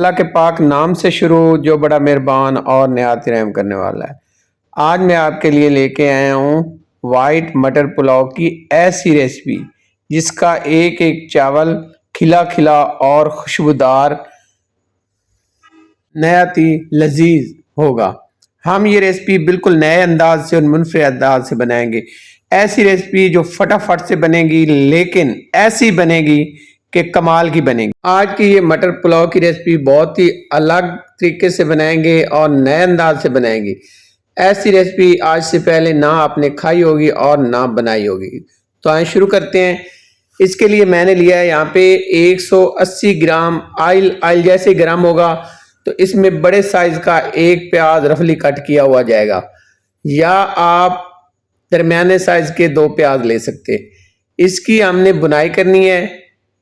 अल्लाह के पाक नाम से शुरू जो बड़ा मेहरबान और नहायत रहम करने वाला है। आज मैं आपके लिए लेके आया हूँ वाइट मटर पुलाव की ऐसी रेसिपी जिसका एक एक चावल खिला खिला और खुशबूदार नहायत ही लजीज होगा। हम ये रेसिपी बिल्कुल नए अंदाज से और मुनफरद अंदाज से बनाएंगे। ऐसी रेसिपी जो फटाफट से बनेगी लेकिन ऐसी बनेगी कि कमाल की बनेगी। आज की ये मटर पुलाव की रेसिपी बहुत ही अलग तरीके से बनाएंगे और नए अंदाज से बनाएंगे। ऐसी रेसिपी आज से पहले ना आपने खाई होगी और ना बनाई होगी। तो आइए शुरू करते हैं। इसके लिए मैंने लिया है यहाँ पे 180 ग्राम आयल जैसे ग्राम होगा, तो इसमें बड़े साइज का एक प्याज रफली कट किया हुआ जाएगा, या आप दरमियाने साइज के 2 प्याज ले सकते हैं। इसकी हमने बुनाई करनी है।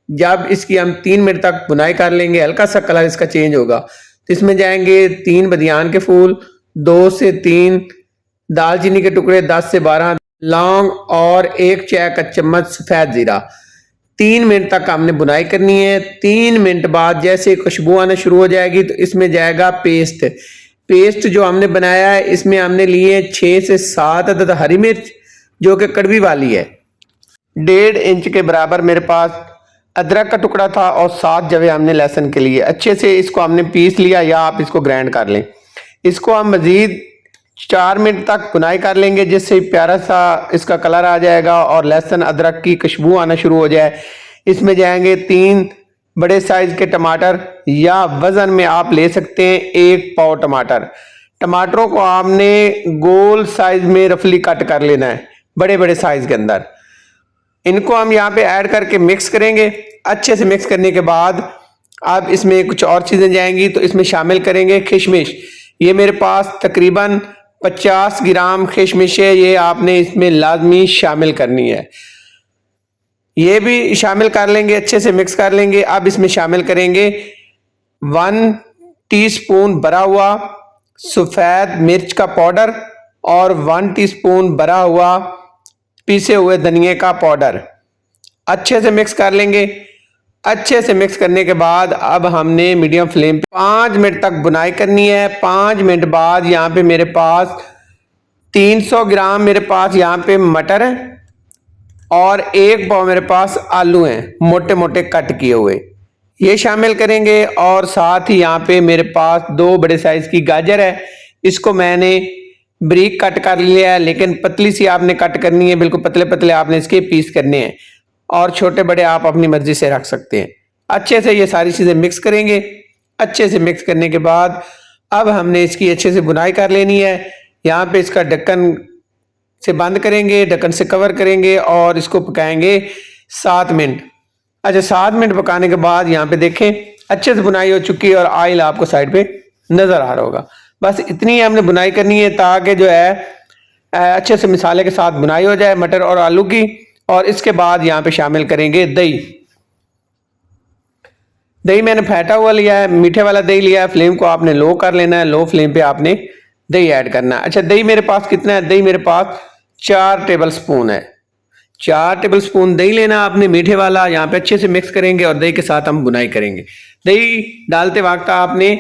जब इसकी हम 3 मिनट तक बुनाई कर लेंगे, हल्का सा कलर इसका चेंज होगा, तो इसमें जाएंगे 3 बदियान के फूल, 2 से 3 दालचीनी के टुकड़े, 10 से 12 लौंग और 1 चाय का चम्मच सफेद जीरा। 3 मिनट तक हमने बुनाई करनी है। 3 मिनट बाद जैसे खुशबू आना शुरू हो जाएगी तो इसमें जाएगा पेस्ट जो हमने बनाया है। इसमें हमने लिए 6 से 7 अदद हरी मिर्च जो कि कड़वी वाली है। 1.5 इंच के बराबर मेरे पास अदरक का टुकड़ा था और 7 जवे हमने लहसुन के लिए। अच्छे से इसको हमने पीस लिया, या आप इसको ग्राइंड कर लें। इसको हम मजीद 4 मिनट तक बुनाई कर लेंगे, जिससे प्यारा सा इसका कलर आ जाएगा और लहसुन अदरक की खुशबू आना शुरू हो जाए। इसमें जाएंगे 3 बड़े साइज के टमाटर, या वजन में आप ले सकते हैं 1 पाव टमाटर। टमाटरों को आपने गोल साइज में रफली कट कर लेना है, बड़े बड़े साइज के अंदर। इनको हम यहाँ पे ऐड करके मिक्स करेंगे। अच्छे से मिक्स करने के बाद अब इसमें कुछ और चीजें जाएंगी, तो इसमें शामिल करेंगे किशमिश। ये मेरे पास तकरीबन 50 ग्राम किशमिश है, ये आपने इसमें लाजमी शामिल करनी है। ये भी शामिल कर लेंगे, अच्छे से मिक्स कर लेंगे। अब इसमें शामिल करेंगे 1 टीस्पून भरा हुआ सफेद मिर्च का पाउडर और 1 टीस्पून भरा हुआ पीसे हुए धनिए का पाउडर। अच्छे से मिक्स कर लेंगे। अच्छे से मिक्स करने के बाद अब हमने मीडियम फ्लेम पे 5 मिनट तक बुनाई करनी है। 5 मिनट बाद यहाँ पे मेरे पास 300 ग्राम मेरे पास यहाँ पे मटर है और 1 पाव मेरे पास आलू हैं मोटे मोटे कट किए हुए, ये शामिल करेंगे। और साथ ही यहाँ पे मेरे पास 2 बड़े साइज की गाजर है, इसको मैंने ब्रीक कट कर लिया है, लेकिन पतली सी आपने कट करनी है, बिल्कुल पतले पतले आपने इसके पीस करने हैं, और छोटे बड़े आप अपनी मर्जी से रख सकते हैं। अच्छे से ये सारी चीज़ें मिक्स करेंगे। अच्छे से मिक्स करने के बाद अब हमने इसकी अच्छे से बुनाई कर लेनी है। यहाँ पे इसका ढक्कन से बंद करेंगे, ढक्कन से कवर करेंगे और इसको पकाएंगे 7 मिनट। अच्छा, 7 मिनट पकाने के बाद यहाँ पे देखें अच्छे से बुनाई हो चुकी है और ऑयल आपको साइड पे नजर आ रहा होगा। बस इतनी ही हमने बुनाई करनी है ताकि जो है अच्छे से मसाले के साथ बुनाई हो जाए मटर और आलू की। और इसके बाद यहाँ पे शामिल करेंगे दही मैंने फेंटा हुआ लिया है, मीठे वाला दही लिया है। फ्लेम को आपने लो कर लेना है, लो फ्लेम पे आपने दही ऐड करना है। अच्छा, दही मेरे पास कितना है? दही मेरे पास 4 टेबल स्पून है। 4 टेबल स्पून दही लेना आपने मीठे वाला। यहाँ पे अच्छे से मिक्स करेंगे और दही के साथ हम बुनाई करेंगे। दही डालते वक्त आपने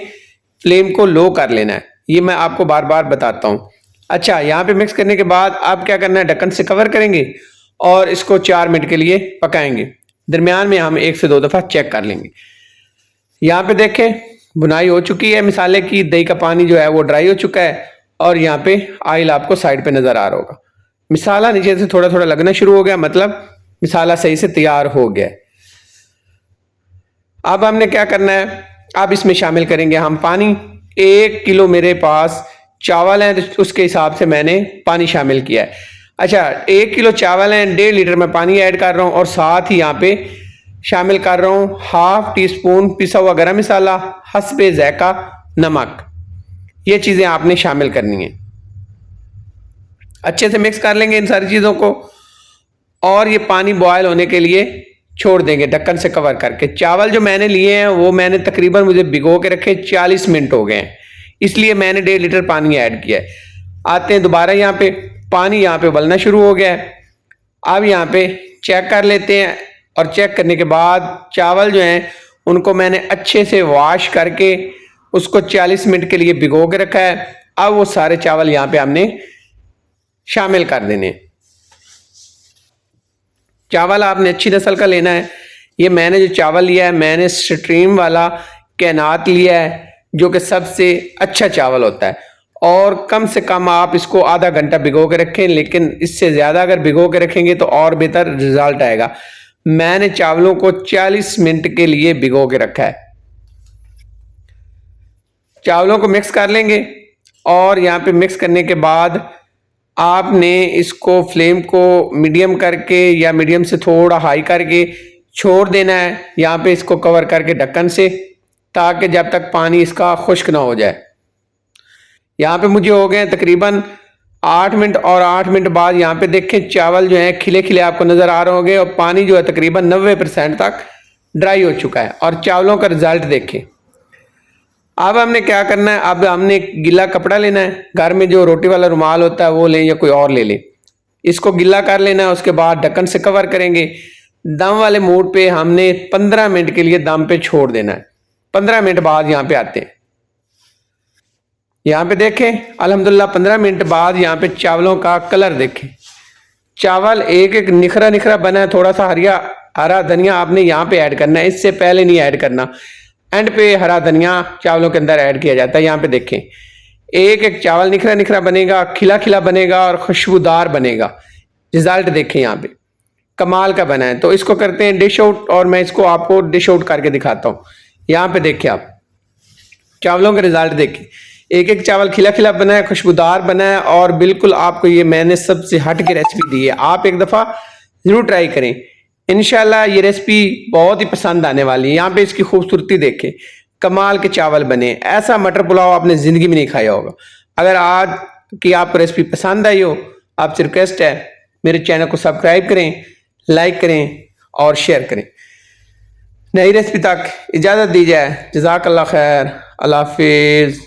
फ्लेम को लो कर लेना है, ये मैं आपको बार बार बताता हूँ। अच्छा, यहाँ पे मिक्स करने के बाद आप क्या करना है, ढक्कन से कवर करेंगे और इसको 4 मिनट के लिए पकाएंगे। दरमियान में हम 1 से 2 दफा चेक कर लेंगे। यहाँ पे देखें बुनाई हो चुकी है मसाले की, दही का पानी जो है वो ड्राई हो चुका है और यहाँ पे ऑयल आपको साइड पे नजर आ रहा होगा। मसाला नीचे से थोड़ा थोड़ा लगना शुरू हो गया, मतलब मसाला सही से तैयार हो गया। अब हमने क्या करना है, अब इसमें शामिल करेंगे हम पानी। 1 किलो मेरे पास चावल है, तो उसके हिसाब से मैंने पानी शामिल किया है। अच्छा, 1 किलो चावल है, 1.5 लीटर में पानी ऐड कर रहा हूँ और साथ ही यहाँ पे शामिल कर रहा हूँ 1/2 टीस्पून पिसा हुआ गरम मसाला, हस्बे ज़ायका नमक। ये चीज़ें आपने शामिल करनी है। अच्छे से मिक्स कर लेंगे इन सारी चीज़ों को और ये पानी बॉयल होने के लिए छोड़ देंगे ढक्कन से कवर करके। चावल जो मैंने लिए हैं वो मैंने तकरीबन मुझे भिगो के रखे 40 मिनट हो गए हैं, इसलिए मैंने 1.5 लीटर पानी ऐड किया है। आते हैं दोबारा, यहाँ पे पानी यहाँ पे उबलना शुरू हो गया है। अब यहाँ पे चेक कर लेते हैं और चेक करने के बाद चावल जो हैं उनको मैंने अच्छे से वॉश करके उसको 40 मिनट के लिए भिगो के रखा है। अब वो सारे चावल यहाँ पे हमने शामिल कर देने। चावल आपने अच्छी नस्ल का लेना है। ये मैंने जो चावल लिया है, मैंने स्ट्रीम वाला कैनात लिया है, जो कि सबसे अच्छा चावल होता है। और कम से कम आप इसको आधा घंटा भिगो के रखें, लेकिन इससे ज़्यादा अगर भिगो के रखेंगे तो और बेहतर रिजल्ट आएगा। मैंने चावलों को 40 मिनट के लिए भिगो के रखा है। चावलों को मिक्स कर लेंगे और यहाँ पे मिक्स करने के बाद आपने इसको फ्लेम को मीडियम करके या मीडियम से थोड़ा हाई करके छोड़ देना है। यहाँ पे इसको कवर करके ढक्कन से, ताकि जब तक पानी इसका खुश्क ना हो जाए। यहाँ पे मुझे हो गए तकरीबन 8 मिनट, और 8 मिनट बाद यहाँ पे देखें चावल जो है खिले खिले आपको नज़र आ रहे होंगे, और पानी जो है तकरीबन 90% तक ड्राई हो चुका है। और चावलों का रिजल्ट देखें। अब हमने क्या करना है, अब हमने एक गीला कपड़ा लेना है। घर में जो रोटी वाला रुमाल होता है वो लें या कोई और ले लें। इसको गीला कर लेना है। उसके बाद ढक्कन से कवर करेंगे। दम वाले मोड पे हमने 15 मिनट के लिए दम पे छोड़ देना है। 15 मिनट बाद यहाँ पे आते हैं। यहाँ पे देखें अल्हम्दुलिल्लाह 15 मिनट बाद यहाँ पे चावलों का कलर देखें। चावल एक एक निखरा निखरा बना है। थोड़ा सा हरा धनिया आपने यहाँ पे ऐड करना है, इससे पहले नहीं ऐड करना। एंड पे हरा धनिया चावलों के अंदर ऐड किया जाता है। यहाँ पे देखें एक एक चावल निखरा निखरा बनेगा, खिला खिला बनेगा और खुशबूदार बनेगा। रिजल्ट देखें यहाँ पे कमाल का बना है। तो इसको करते हैं डिश आउट, और मैं इसको आपको डिश आउट करके दिखाता हूँ। यहाँ पे देखिए आप चावलों के रिजल्ट देखें। एक एक चावल खिला खिला बना है, खुशबूदार बना है, और बिल्कुल आपको ये मैंने सबसे हट के रेसिपी दी है। आप एक दफ़ा ज़रूर ट्राई करें। इंशाल्लाह ये रेसिपी बहुत ही पसंद आने वाली है। यहाँ पे इसकी खूबसूरती देखें, कमाल के चावल बने। ऐसा मटर पुलाव आपने ज़िंदगी में नहीं खाया होगा। अगर आज की आपको रेसिपी पसंद आई हो, आपसे रिक्वेस्ट है मेरे चैनल को सब्सक्राइब करें, लाइक करें और शेयर करें। नई रेसिपी तक इजाज़त दी जाए। जज़ाकल्लाह खैर। अल्लाह हाफिज़।